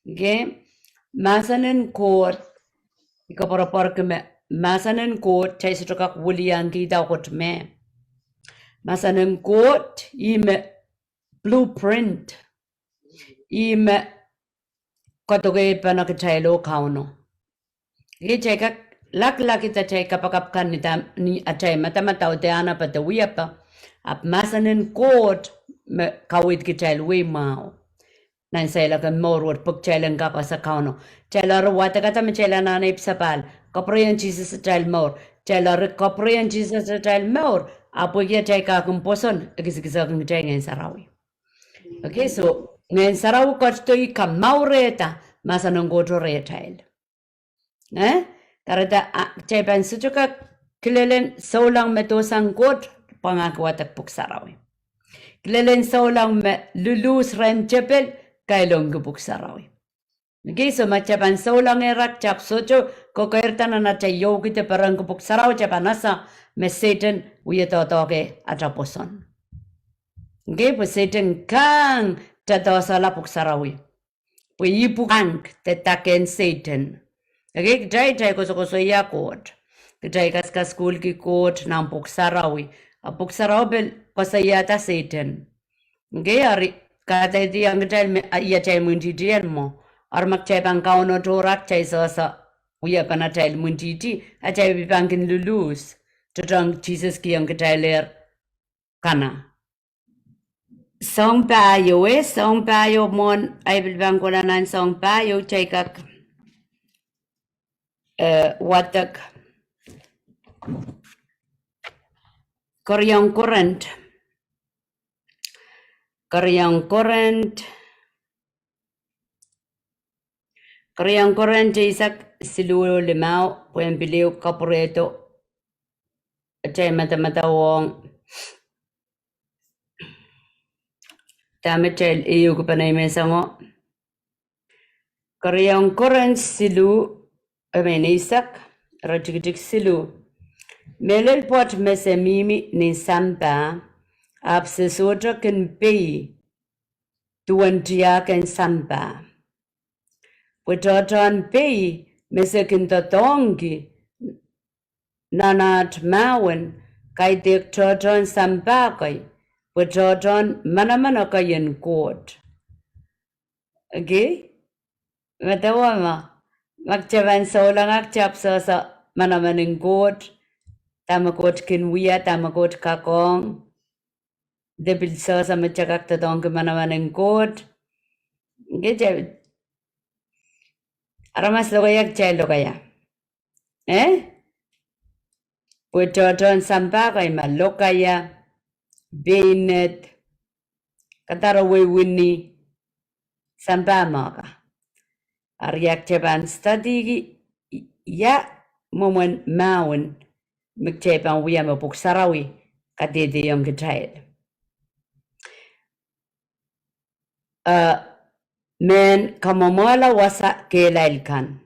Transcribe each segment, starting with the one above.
Okay, masanin court, ika para me masanin court chai sutokak wulian kita kot me. Masanin court ime blueprint ime kotoke panakachaylo kauno. Ye cheka lak ita cheka pakapkan ni achay matamata o te ana pa te wiapa ap masanin court me kawit kichayl we mao. Nan sela kan morward puk chailan ka sa kauno. Chailar wata kata me chailan na ipsapal. Kopriyan Jesus sa chail mor. Chailar kopriyan Jesus sa chail mor. Apo ya chay ka kumposon. Agis-gisa kang chay ngayon sarawi. Okay, so ngayon sarawi ko ito ka maureta masanong goto retail. Karata chay pan suchuka kilelen saulang metosang got pangakwatak puk sarawi. Kilelen saulang me lulus ren chepel kailong gubuk sarawi. Okay, so machapan saulang erak chap socho kokertan na chay yogi te parang gubuk sarawi chapanasa me Satan uyatotoke atraposon. Okay, pues Satan kang tatosala puk sarawi. Pues yipukang te taken Satan. Okay, jay koso ya court. Jay kas school ki court nam puk sarawi. A puk sarawi bel kosayata Satan. Okay, ari kata di ang jay ya chay muntitian mo. Ar mak chay pang kauno torak chay sa uya pana chay muntiti a chay bipangkin lulus. Totong Jesus ki ang chay ler kana. Soahng pahiou mon ay bilbang ko na nan soahng pahiou chay kak watak karyang current isak silulo limao puyen biliw kapureto chay matamatawong damit chay iyo ko panay mesango karyang current silu isak rajigitik silu melel pot mesemimi ni sampa ap sesotra ken pei duwen ken sampa Witoton pei mesekin totongi nanat mawen kai tek toton sampakai witoton manamana kayen court. Okay? Matawama magchaban saulang akchap sa manamaning court tamakot kinwiya tamakot kakong debil sa machakak totong manamaning court. Okay? Aramas lokayak chay lokaya. Witoton sampakay malokaya, Bainet, kataraway winni, sampamaka. Aryak chaban study ya momon maun, magchaban wiya mapuksarawi, kadede yung kitayad. Men kamomola wasa kelail kan.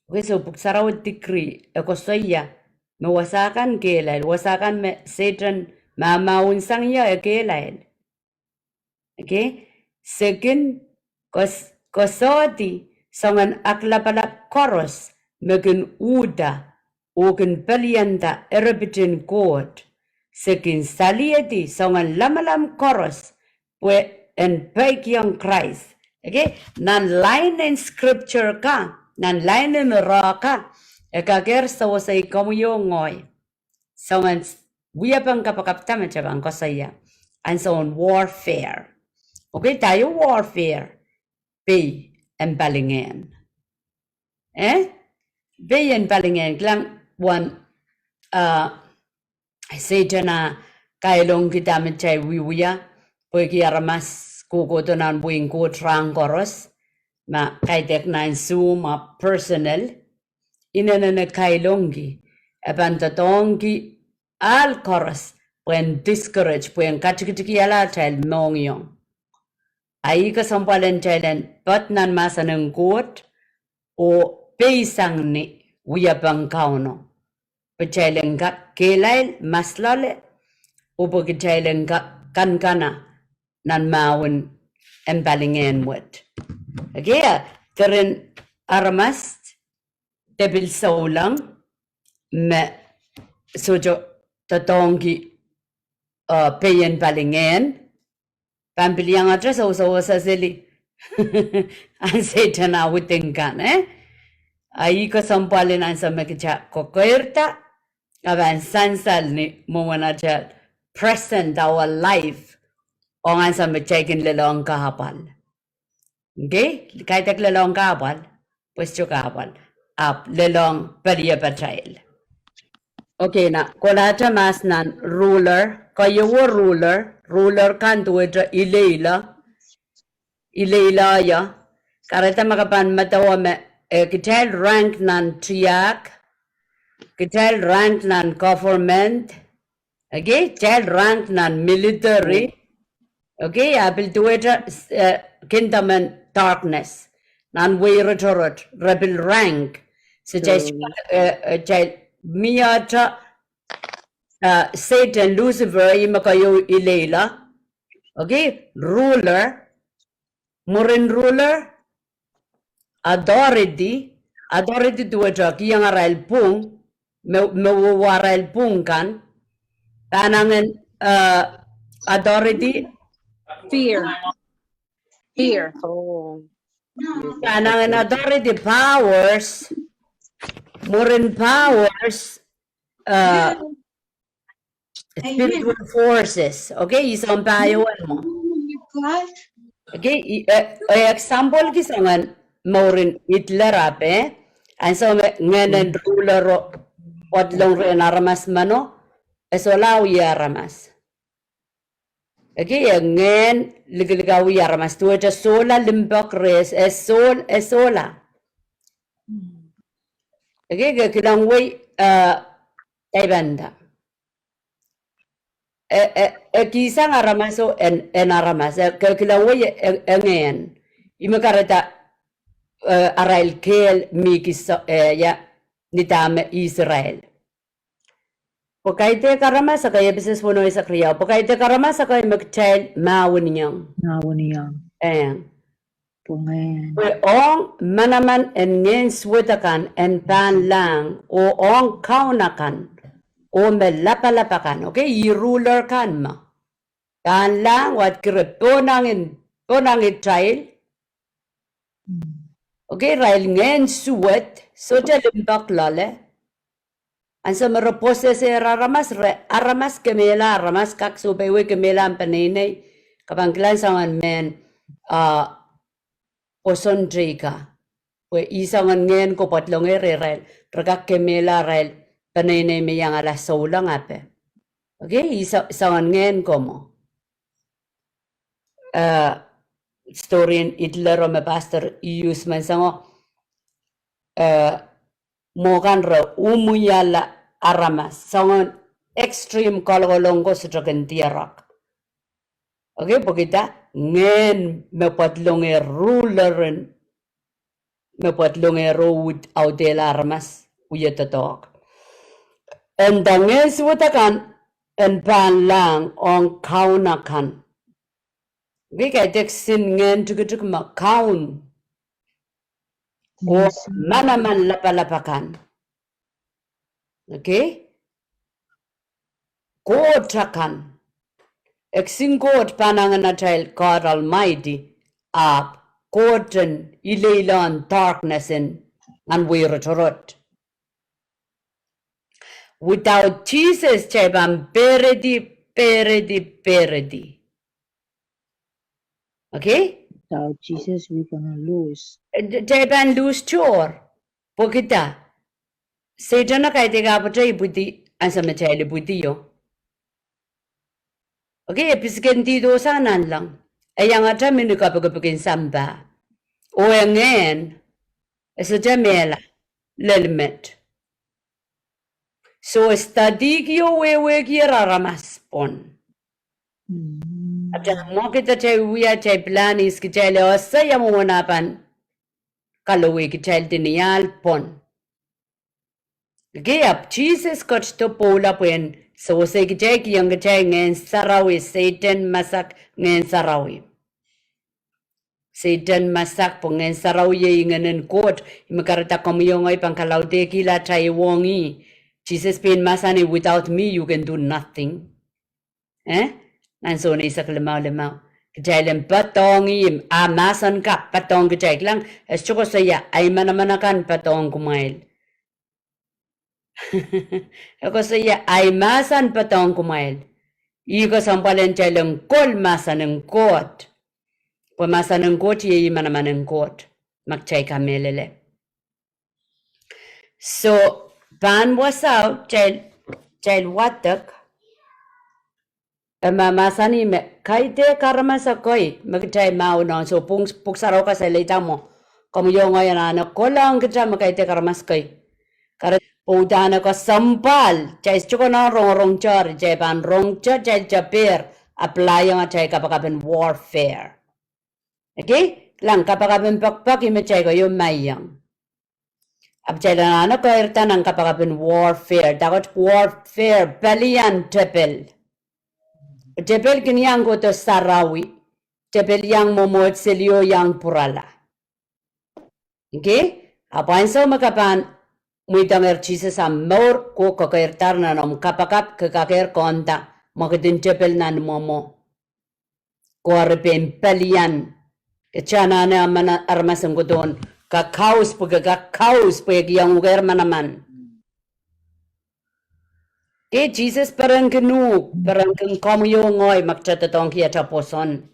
Weso puksaraw decree ekosoya me wasakan kelail wasakan me Satan mamawin sangya kelail. Okay? Second kosoti sangan aklapalap koros megen uda ogen palianta erebitin court. Second salieti sangan lamalam koros we en pekyang Christ. Okay, nan line in scripture ka, nan line in ra ka, ekager sa wasay kamuyo ngoy. So man, we apang kapakaptama chabang ko saya. And so on warfare. Okay, tayo warfare. Bay and balingen. Bay and balingen. Klang one, Satan na kailong kita chay wiwya, pwede aramas kuko nan buing ko trang koros ma kaitek nan su ma personal inana kailongi abantatongi al koros when discourage when kachikitiki ala child mongyong ai ka sampalen child but nan masanang gut o peisang ni uyabang kauno pechailen ka kelail maslale o pagchailen ka kankana nan mawen and balingen wet. Okay, Karen Aramast, Debil Soahng, me sojo tatongi payan palingen, Pambiliang address also was a silly. And Satan awutingkan, eh? Aiko sampalin ang sa makita kokoirta, avan sansal ni mumanajal present our life, o nga sa machakin lalong kahapal. Okay? Kahit lalong kahapal, pwesto kahapal, up lalong periya patrail. Okay na, kolata mas nan ruler, kayo ruler kan tuwedra ileila ya, karata makapan matawa me, kitel rank nan triak, kitel rank nan government, okay, kitel rank nan military, okay, abil tuwedra kingdom and darkness, nan weyratorot, rebel rank, so jay Miyata Satan Lucifer imakayo ilela. Okay, ruler, murin ruler, authority tuwaja kiyang aral pung, mewaral pung kan, tanangan authority, Fear. Oh. tanangan authority powers, murin powers, spiritual forces. Okay, isang pahiouan mo. Okay, example kisangan maurin Hitler ape, and so ngayon ruler wadlong rin aramas mano, esolawi aramas. Okay, ngayon ligaligawi aramas tuwa ja sola limbak res esola. Okay, kilang way taibanda. Kisang aramaso en aramas, kilang way ngayon. Imakarata arail kel mikis ya nitame Israel. Pagkaite karamasa kaya bisis puno isa kriya. Pagkaite karamasa kaya magchild mawuniyang. Pungen. Ong manaman en ngen switakan en pan lang o ong kaunakan o melapalapakan. Okay, i ruler kan ma. Pan lang wat kirip ponangin child. Okay, rail ngen suwet so jalimbak lale. Ansa merepose se aramas kemela aramas kak subewe kemela panene kapangkilan sangan men posondrika we isangan ngen ko patlong rel prakak kemela rel panene me yang ala saulang ape. Okay, isangan ngen komo story in Hitler o me pastor ius man sango mogan ra umuyala aramas sangon extreme kololongo sa tiarak. Okay, pagita ngen mepatlonge rulerin mepatlonge road audela aramas uyatatok. And danges wutakan and pan lang on kaunakan. We get sin ngen tugutuk ma kaun o manaman lapalapakan. Okay? God trakan. Exing God panangan natal God Almighty up Gordon ileilan darkness in and we return. Without Jesus, Chebam peredi. Okay? Without Jesus, we're gonna lose. Chebam lose chore. Pokita. Satan na kay tega patay buti asa machali buti yo. Okay, episken dito sanan lang. Ayang ata minukapagapagin samba. O ngayon, sa jamela, lelmet. So, study kiyo wewe kiraramas pon. At mo kita chay uya chay planis ki chay leo saya mo manapan kalawi ki chay diniyal pon. Okay, up Jesus got to pola puen so say ki chay ki yung chay ngayon sarawi Satan masak ngayon sarawi. sehdan masak pengen sarau ye ingenen kot imakarata komyongoy pangkalaute kila try wongi Jesus pain masani without me you can do nothing nanso ni sa lemau kejailan patongi amasan ka patong kejai lang choko saya ay manamanakan patong kumail ako saya ay masan patong kumail iko sampalen jailan kol masan ng kot pemasa ng kot ye manaman ng kot magchay kamelele so ban wasaw jail watak masani me kaite karamasa koi magchay mau no so puksaraw ka sa leita mo como yo ngayon ano kolang kita makaite karamas koi kara udana ko sampal jay chuko na rong char jay ban rong char jay japer apply ang jay kapakaben warfare okay lang kapakaben pakpak imechay ko yung mayang abjaylan ano ko irtan ang kapakaben warfare dagot warfare balian tepel tepel kinyang ko to sarawi tepel yang momot selio yang purala okay apan so makapan muitang Jesus amor ko kakairtar na nom kapakap kakair konta makadin tepel nan momo ko arpen palian Kechana na mana armasan ko doon. Kakaus yang ugar manaman. Ke Jesus parang kenu, parang keng komuyo ngoy magchatatong kia taposon.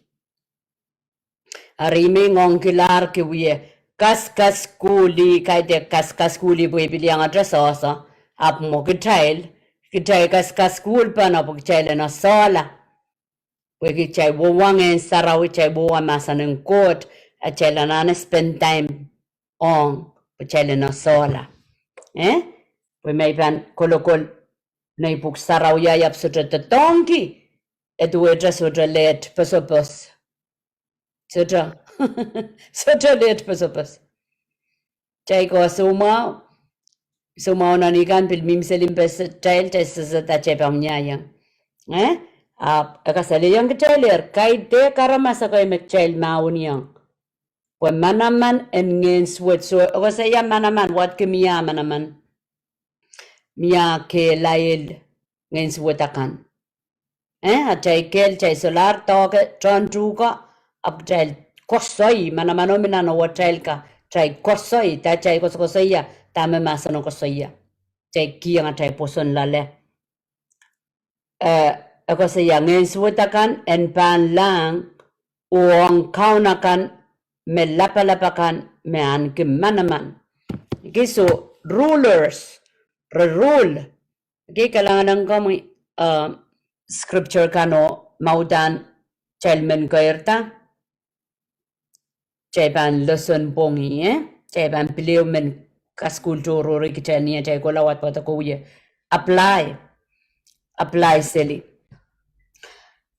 Arime ngong kilar kiwiye. Kas kuli kaide kas kuli boy bilyang adrasosa. Ap mo kitay kas kul pa na pagchay na sola. Wegi chay buwangen sarawi chay buwa masaneng kot at chay lanana spend time on chay na sola we may pan kolokol na ipuk saraw yayap sutra tatongi edwedra sutra let pasopos sutra let pasopos chay ko sumaw nanikan pilmim selim pes chay sa chay pamnyayang akasali yang kecalir kaite karamasa koy mekcail maun yang Pwe manaman en ngin swet so akasaya manaman wat ke miya manaman miya ke lail ngin swetakan acay kel chay solar toke tron truka ab chay kosoy manamano minano wat chay ka chay kosoy ta chay kosoya tame masano kosoya chay kiyang chay poson lale ako sa yangin suwatakan en pan lang uang kaunakan me lapalapakan me an kimanaman. Okay, so rulers rule. Okay, kailangan ng kami scripture kano maudan chelmen kairta cheban lesson pongi cheban pilio men kaskulturo rikitania chay kolawat patakuye apply seli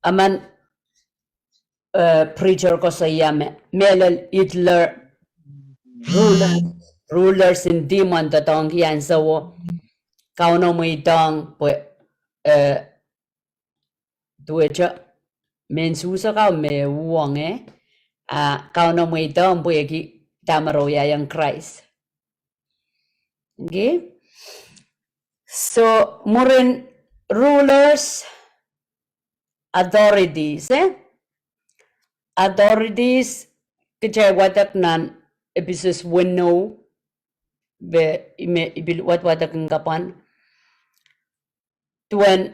aman preacher ko sa yame melel Hitler rulers in demon tatong yan so kauno mo itong tuwecha mensusa ka me uwang kauno mo itong ki tamaro yang Christ okay so murin rulers authorities authorities kecay watak nan episus weno be ibil watak ng kapan tuan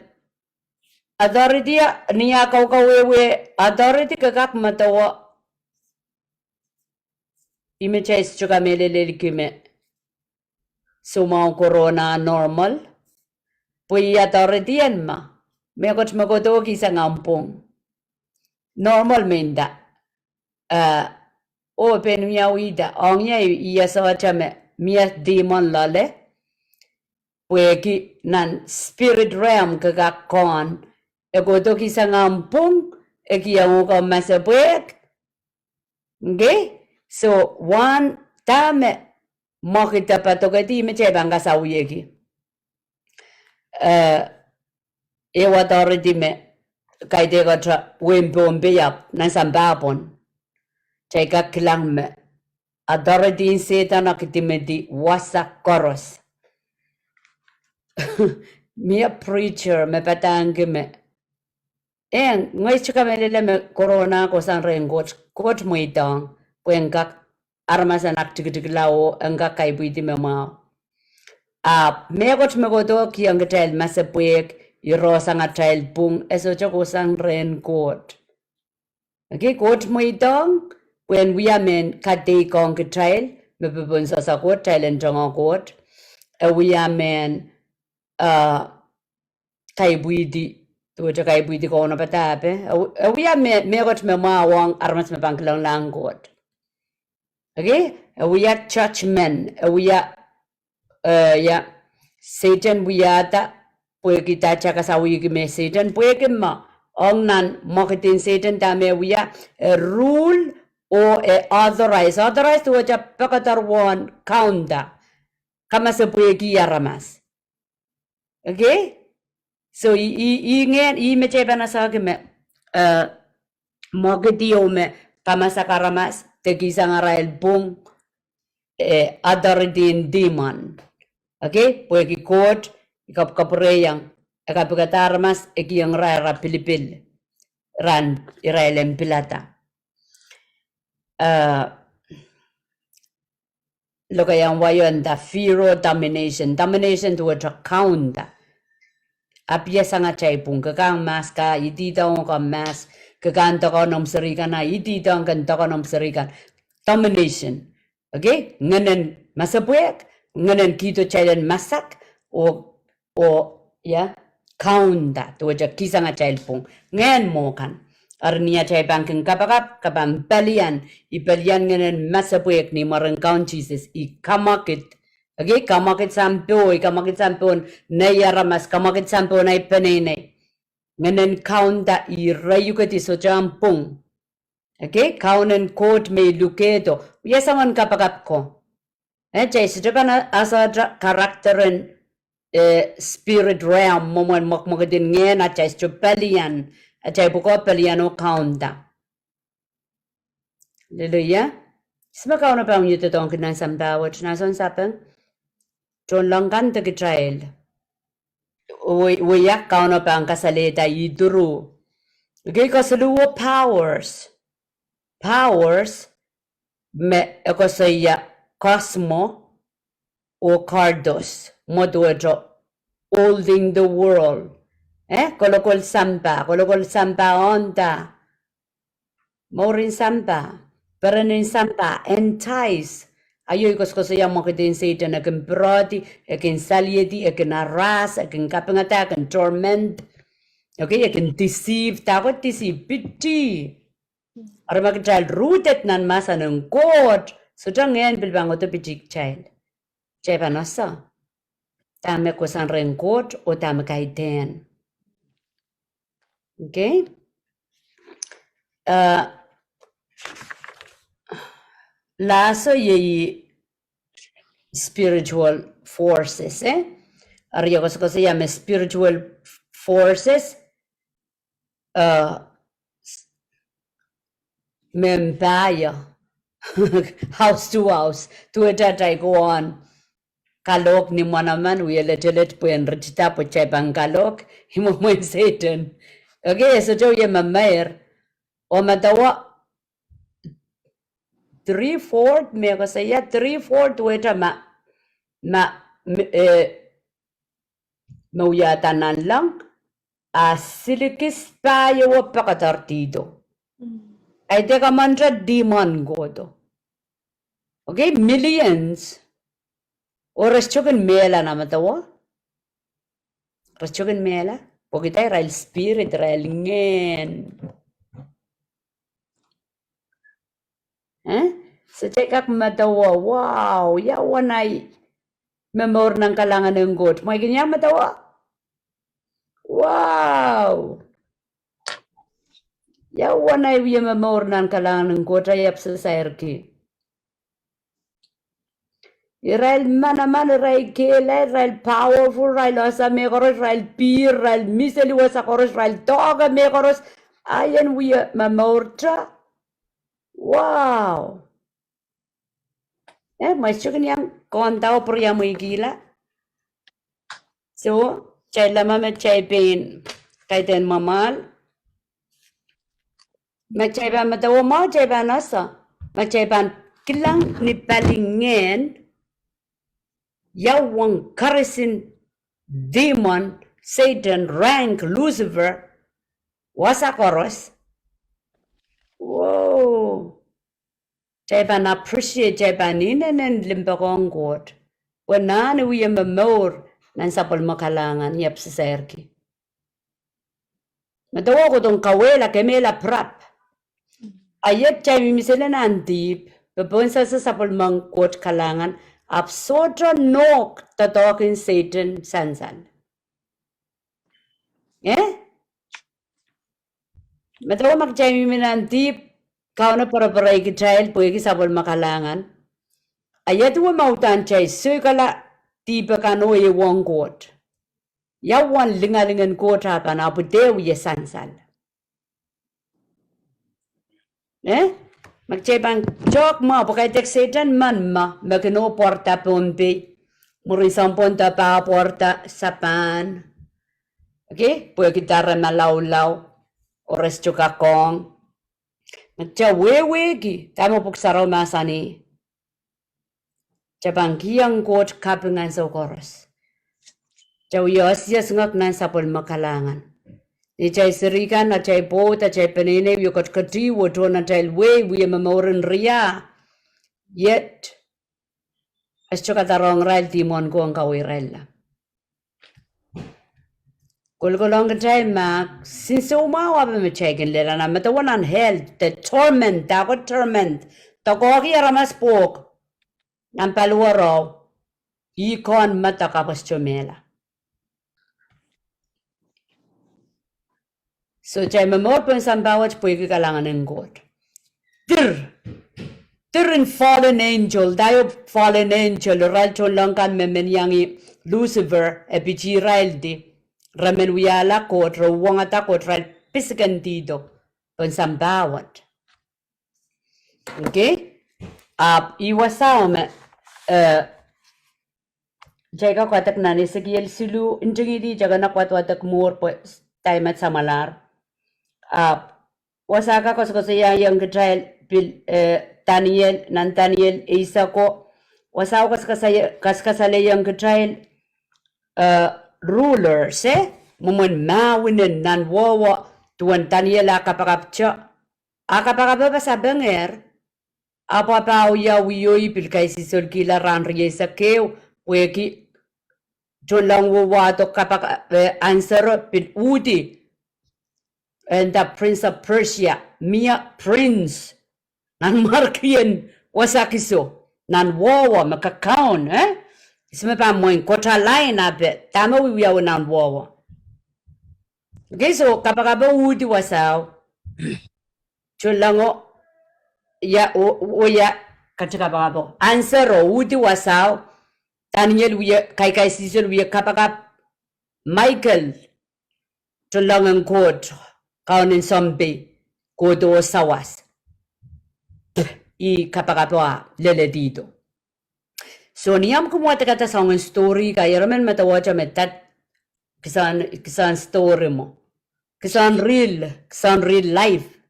authority niya kawewe authority kakak matawa ime chay suka melelel kime sumao corona normal pui authority yan ma Mekot magoto kisa ngampong. Normal menda. Open miya wida. Ongya iya sawacha me miya demon lale. Pweki nan spirit realm kagakon. Egoto kisa ngampong. Ekiya muka masapwek. Okay? So, one tame makita patokati meche banga sawiyeki. Authority me kaite ka tra wempo mbeyap na sambapon Chayka kilang me. Adoradin sehdan akitimedi wasak koros. Me a preacher me patang me. En ngay chika melele me corona ko san kot mo itong kwenka armasan aktikitik lao enga kaibuiti me ma. Me got me godo ki ang tail masapuek iro sang tail pung eso choko sang ren kot. Okay, kot mo itong when we are men kate kong tail me pupun sa kot tail en jongo kot. We are men kaibuiti tuwa kay buiti ko na patape. Awiya me got me mawang armas me pangklang langgot. Okay? Awiya churchmen. Awiya Satan wiyata. Puwe kita chaka sa wiki me Satan. Puwe kima. Ong nan mokitin Satan tame awiya rule o authorize. Authorize tuwa pakatarwan kaunda. Kama sa puwe ki aramas. Okay? So i meche panasa ke me mogetio me kamasa karamas te kisangara el bung adaridin demon. Okay? Pues ki court ikap kapureyang ekapikatarmas ekiyang ra pilipil ran iraelen pilata. Lo kayang wayon da fear domination. Domination to a count. Apia sanga chay pung kakang mas ka iti daw ka mas kakan toko nom serikan na iti daw kan toko nom serikan domination. Okay, nganen masapuek nganen kito chaylen masak o kaunda to ja kisanga chay pung ngen mo kan arnia chay banking kapakap kapam palian ipalian nganen masapuek ni marang kaun Jesus I kamakit. Okay, kamakit sampon, nayaramas, kamakit sampon ay penene. Nganen kaunda I rayukati so jampung. Okay, kaunen court may luketo. Yasaman kapagap ko. Chay sa Japan asa karakter and spirit realm momon mokmokitin ngayon at chay sa pelian at chay buko peliano kaunda. Hallelujah. Sima kauna pa ang yuto tong kinasang bawat nason sapang? John Langan the child. We yak kauna pa ang kasalita iduru. Okay, kasaluwa powers. Powers me ekosaya cosmo o cardos. Moduejo holding the world. Kolokol sampa onda. Morin sampa. Paranin sampa entice. Ayoy ko sa mo kitin Satan akin brody, akin salyedi, akin aras, akin kapangata, akin torment. Okay, akin deceive, takot deceive, piti. Ara mag child rooted nan masa ng God. So dyan ngayon bilbang ito piti child. Chay panasa. Tame ko san rin God o tame kay ten. Okay? Laso ye spiritual forces, Ariyo ko sa llama spiritual forces, membaya, house to house, to etatay ko on. Kalok ni mo naman, uyeletelet po yan, rechita po chay pang kalok, himo mo yung Satan. Okay, so jo yung mamayr, o matawa, 3/4 me ko saya 3/4 weta mauyatanan lang silikis pa yo pakatartido. Ay teka manra demon godo. Okay, millions. O reschoken mela na matawa. Reschoken mela. Pokita rail spirit rail ngen. So check up matawa, wow, yawan ay memor ng kalangan ng God. May ganyan matawa. Wow. Yawan ay memor ng kalangan ng God ay sa serki. Israel manaman, Israel kela, Israel powerful, Israel asa mekoros, Israel pir, Israel miseli wasa koros, Israel toga mekoros. Ayan memor tra. Wow. Mas chukan yang kontao por ya muy gila. So, chay lama me chay pain kay ten mamal. Me chay ban matawa ma chay ban asa. Me chay ban kilang ni palingen yawang karisin demon Satan rank Lucifer wasa koros. Whoa. Chay ban appreciate chay ban inen limbakong god. Wanani wiya mamor nan sapol makalangan yap sa serki. Matawa ko tong kawela kemela prap. Ayat chay mimisela na antip. Pepon sa sapol mangkot kalangan. Absotra nok tatokin Satan sansan. Matawa magchay mimina antip. Kau na para ikitayal po ikisapol makalangan. Ayat wa mautan chay sukala tiba kano ye wong kot. Yawan lingalingan kot hapa na putew ye sansal. Magchay bang chok ma pakay tek Satan man ma magno porta pompe. Muri samponta pa porta sapan. Okay? Puya gitarra malaw-law. Ores chuka kong. Magchay wewe ki. Tamo puksaraw masani. Jabang kiyang kot kapungan sa koros. Jaw yas ngak nan sapol makalangan. Ni chay sirikan na chay bota chay panine yukot katiwo to na chay we mamorin ria. Yet, as chokatarong rail timon ko ang kawirela. Kulkulong ka chay mak, since umawa ba me chay kinlera na matawanan hell, the torment, takot torment, takoki aramas pok. Ang paluwaraw, ikon mata kapos chumela. So chay mamor pun sambawat puigi kalangan ng God. Dir in fallen angel, dayo fallen angel, ralcho lang kan memenyangi Lucifer, epichi raildi, ramen wiyala kot, rawangata kot, rail pisikan dito, pun sambawat. Okay? Iwasaw me, jaga kwatak nani sigil silu injingidi jaga na kwatwatak mur po taimat samalar. Wasaka ko yang ketrail Daniel Isa ko wasaw kasale yang ketrail rulers mumun mawinin nan wawa tuan Daniel akapakapcha akapakapa sa banger apa pa uya wiyoy pilkay si sulkila ran riye sa keo weki tulang wawa to kapak answer pil udi. And the Prince of Persia, Mia Prince, nan markian wasakiso, nan wawa makakaon, Isme pa moin kota lain abe, tama wiyaw nan wawa. Okay, so kapag udi wasaw, chulango, ya oya, katakapag answer udi wasaw, Daniel wiya, kay sisol wiya kapag Michael, chulangang kot, kaunin zombie kodo sawas I kapakapwa lele dito. So niyam kumuha kata sa ang story kaya ramen matawaja metat kisan story mo. Kisan real life.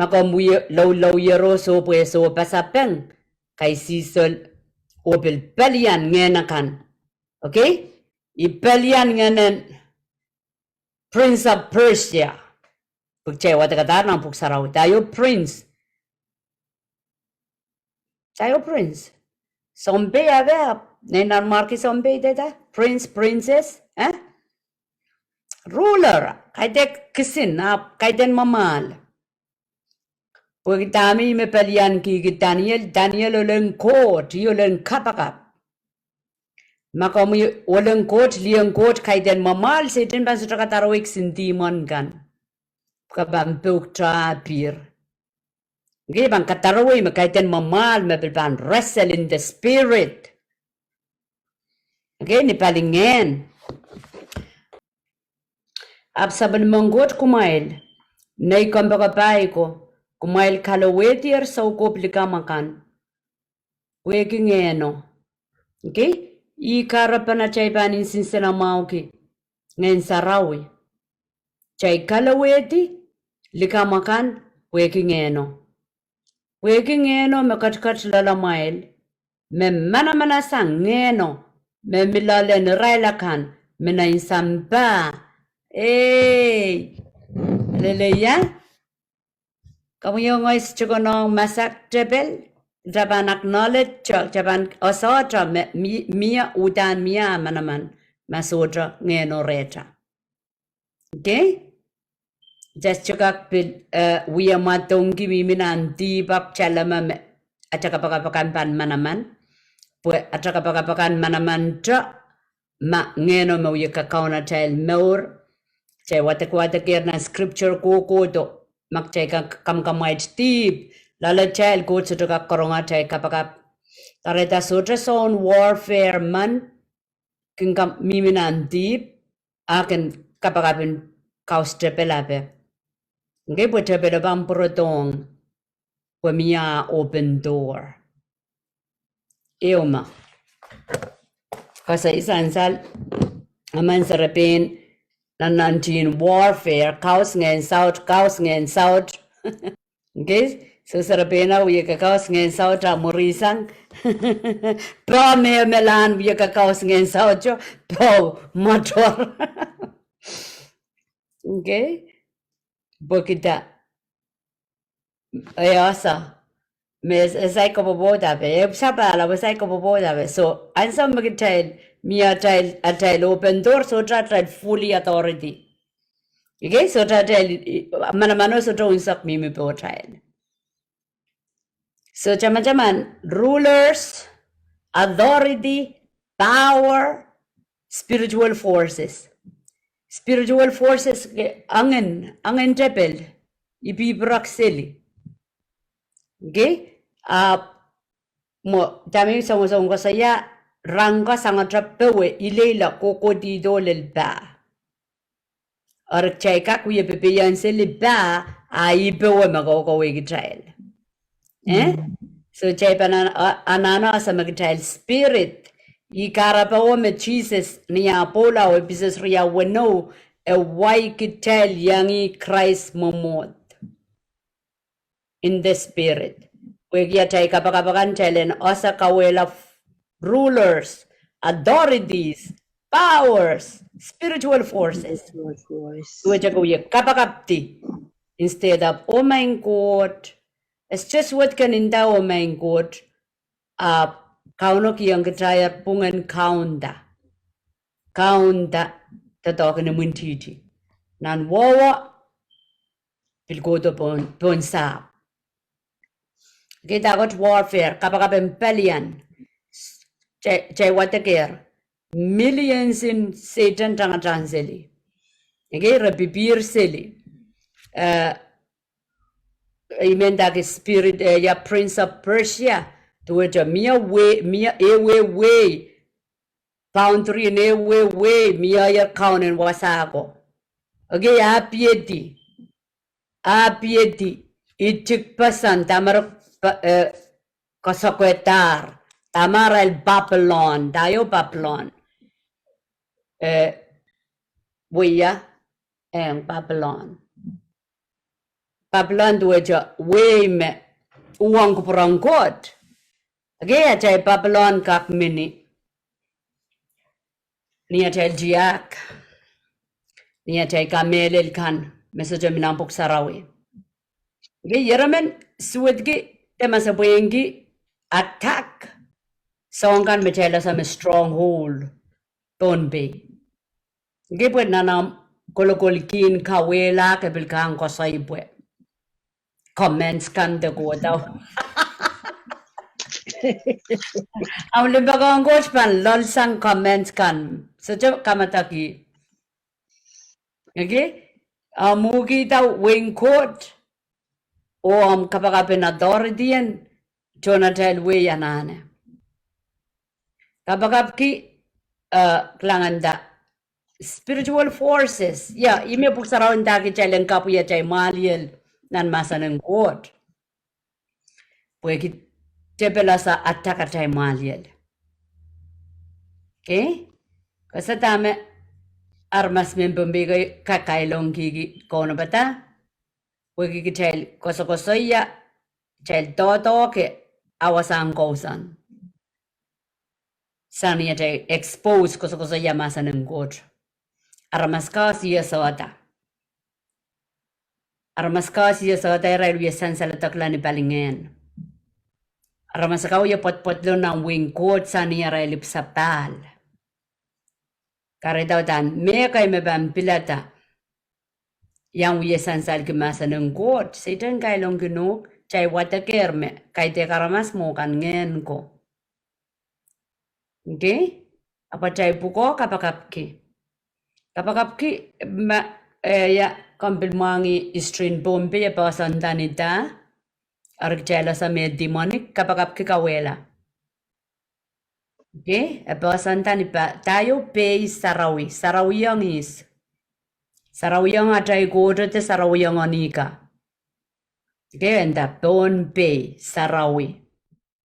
Makamuya law yero so so pasapeng kay sisol opel pelian ngenakan. Okay? Ipelian ngenen Prince of Persia. Pagchay wata ng puksaraw. Tayo prince. Zombie aga. Nenan marki zombie deta. Prince, princess. Ruler. Kaitek kisin. Kaiten mamal. Pagkitami me palian ki Daniel ulang court. Ulang kapakap. Makamu ulang court, liang court. Kaiten mamal. Sitin ban sutra katarawik sintimon kan. Kabampuk trapir. Okay, bang kataraway makaitan mamal mabilban wrestle in the spirit. Okay, ni palingen. Absaban manggot kumail. Nay kambakapay ko. Kumail kalawetier sa ukop likamakan. Weki ngeno. Okay? Ikarapana chay panin sinsela mauki. Ngayon sarawi. Chay kalaweti likamakan weki ngeno. Weki ngeno makatkat lalamail. Me mana sang ngeno. Me milalen railakan. Mena insamba. Hey! Hallelujah. Kamu yung guys chukonong masak jebel. Japan acknowledge Japan osotra mia udan mia manaman masotra ngeno reta. Okay? Just chukak pil wiya matongi miminan tibak chalama atakapakan manaman. Pue atakapakan manaman tra ma ngeno mo yakakauna child more. Chay watak na scripture ko do mak chay kamkamay tip lala child ko sa tukak koronga chay kapakap tareta sotra son warfare man kingkam miminan tip akin kapakapin kaus trepelape ngay po trepelabang protong pamia open door eoma kasi isan sal aman sarapin nanantin warfare kaus ngayon south okay so sarapena uya ka kaus ngayon south morisang pro melan uya ka kaus ngayon south pro motor okay bukita ayasa mes esay ko boboda be sabala esay ko boboda be so ansam magitel mia child a child open door so tried fully authority okay so tried manamano so to insak mimi po child so chamachaman rulers authority power spiritual forces angen tepel ibibrak sili okay mo dami sa ko saya rangka sangat trapewe ilela koko di dolel ba or cheka kuya pepeyan sili ba ai bewe magoko we child so chay anano sa mag-child spirit ikarapawo me Jesus niya pola o bises ria weno e wai kitel yangi Christ momot in the spirit. Wegia tay kapakapakan chelen osa kawela rulers, authorities, powers, spiritual forces. Wegia kuya kapakapti instead of oh my God. It's just what can inda oh my God. Kauno kiyang kataya pungan kaunda tatokin muntiti nan wawa pilgoto pon sa. Kita got warfare, kapag pelian, chay watakir, millions in Satan tanga transeli. Okay, rabibir seli. Amen, that is spirit, ya Prince of Persia, to it a mia way, boundary in way, mia ya count and wasago. Okay, apieti, ichik pasan, tamar Kasakwetar, Tamara el Babylon, Dayo Babylon, Wea, and Babylon. Babylon dueja, way me, uang kuprangkot. Agaya chay Babylon kak mini. Niya chay jiak, niya chay kamelil kan, mesoja minampuk sarawi. Agaya yeramen, suwedgi, temasa buengi attack Soahng kan mechela sa stronghold tonbe gibwe nanam kolokolikin kawela kebilkan ko sa ibwe comments kan de go daw ang libagang coach pan lol sang comments kan so jo kamataki okay mugi daw wing court o kapag authority yan Jonathan way anane kapag klangan da spiritual forces ime puksaraw da ki chalen kapuya chay maliel nan masa ng god. Pwede tebela sa ataka tay maliel. Okay? Kasi tama armas min bumbigay kakailong gigi kono bata. Pwede kitay koso-kosoya tel toto ke awasan kosan. Sani tay expose koso-kosoya masa ng god. Armas kasi yasota. Armas kasi yasota rai luyesan sa latakla ni palingen. Armas kau ya pot-potlo ng wing god sani rai lipsapal. Karitautan, me kay mebam pilata. Yang wiyesan sal kemasa ng god. Satan kay long ginuk. Chay watakerme. Kay te karamas mo kan ngen ko. Okay? Apa chay puko kapakapki. Kapakapki ya kampil mangi istrin bombe ya pasantanita. Arikchela sa med demonic kapakapki kawela. Okay? Pasantani pa tayo pay sarawi. Sarawi yang is. Sarawi yang atay goda te sarawi yang anika. Okay? And that don't pay sarawi.